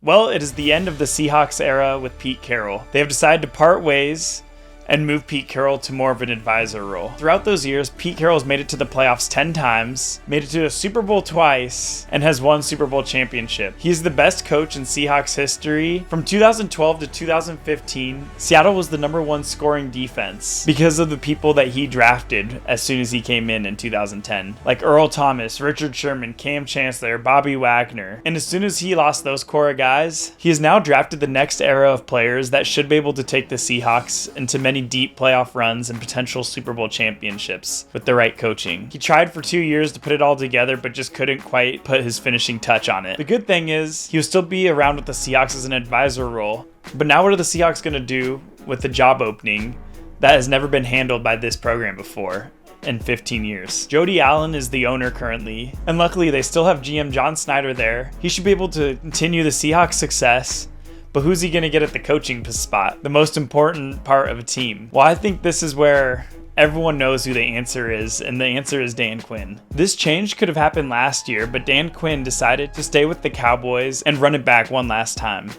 Well, it is the end of the Seahawks era with Pete Caroll. They have decided to part ways and move Pete Caroll to more of an advisor role. Throughout those years, Pete Carroll has made it to the playoffs 10 times, made it to a Super Bowl twice, and has won Super Bowl championship. He is the best coach in Seahawks history. From 2012 to 2015, Seattle was the #1 scoring defense because of the people that he drafted as soon as he came in 2010. Like Earl Thomas, Richard Sherman, Cam Chancellor, Bobby Wagner. And as soon as he lost those core guys, he has now drafted the next era of players that should be able to take the Seahawks into many deep playoff runs and potential Super Bowl championships with the right coaching. He tried for 2 years to put it all together, but just couldn't quite put his finishing touch on it. The good thing is he'll still be around with the Seahawks as an advisor role, but now what are the Seahawks going to do with the job opening that has never been handled by this program before in 15 years? Jody Allen is the owner currently, and luckily they still have GM John Snyder there. He should be able to continue the Seahawks' success. But who's he going to get at the coaching spot? The most important part of a team. Well, I think this is where everyone knows who the answer is, and the answer is Dan Quinn. This change could have happened last year, but Dan Quinn decided to stay with the Cowboys and run it back one last time.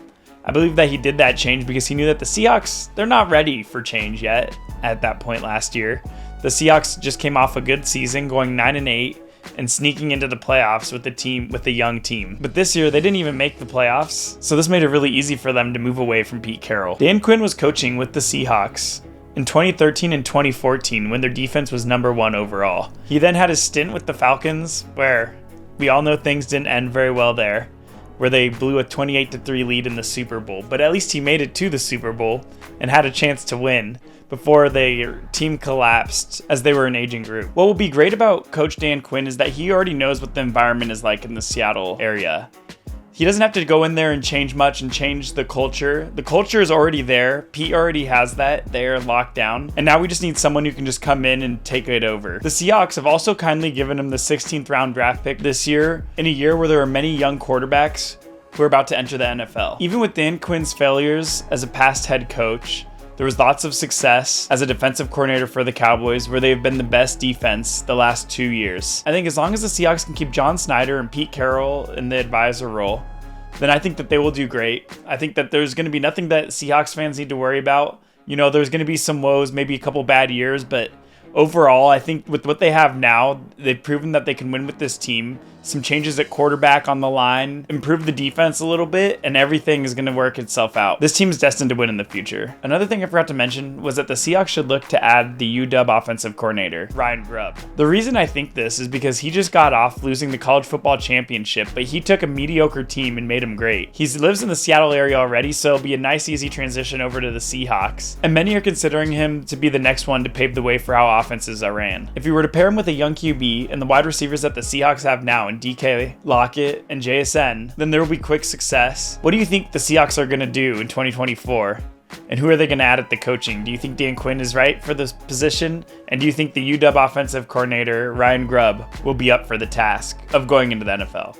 I believe that he did that change because he knew that the Seahawks, they're not ready for change yet at that point last year. The Seahawks just came off a good season, going 9-8. And sneaking into the playoffs with the young team. But this year, they didn't even make the playoffs, so this made it really easy for them to move away from Pete Caroll. Dan Quinn was coaching with the Seahawks in 2013 and 2014 when their defense was #1 overall. He then had his stint with the Falcons, where we all know things didn't end very well there, where they blew a 28-3 lead in the Super Bowl. But at least he made it to the Super Bowl and had a chance to win before their team collapsed as they were an aging group. What will be great about Coach Dan Quinn is that he already knows what the environment is like in the Seattle area. He doesn't have to go in there and change much and change the culture. The culture is already there. Pete already has that there locked down. And now we just need someone who can just come in and take it over. The Seahawks have also kindly given him the 16th round draft pick this year, in a year where there are many young quarterbacks who are about to enter the NFL. Even with Dan Quinn's failures as a past head coach, there was lots of success as a defensive coordinator for the Cowboys, where they've been the best defense the last 2 years. I think as long as the Seahawks can keep John Snyder and Pete Caroll in the advisor role, then I think that they will do great. I think that there's going to be nothing that Seahawks fans need to worry about. You know, there's going to be some woes, maybe a couple bad years, but overall, I think with what they have now, they've proven that they can win with this team. Some changes at quarterback on the line, improve the defense a little bit, and everything is going to work itself out. This team is destined to win in the future. Another thing I forgot to mention was that the Seahawks should look to add the UW offensive coordinator, Ryan Grubb. The reason I think this is because he just got off losing the college football championship, but he took a mediocre team and made him great. He lives in the Seattle area already, so it'll be a nice, easy transition over to the Seahawks. And many are considering him to be the next one to pave the way for how offenses are ran. If you were to pair him with a young QB and the wide receivers that the Seahawks have now in DK, Lockett, and JSN, then there will be quick success. What do you think the Seahawks are going to do in 2024? And who are they going to add at the coaching? Do you think Dan Quinn is right for this position? And do you think the UW offensive coordinator, Ryan Grubb, will be up for the task of going into the NFL?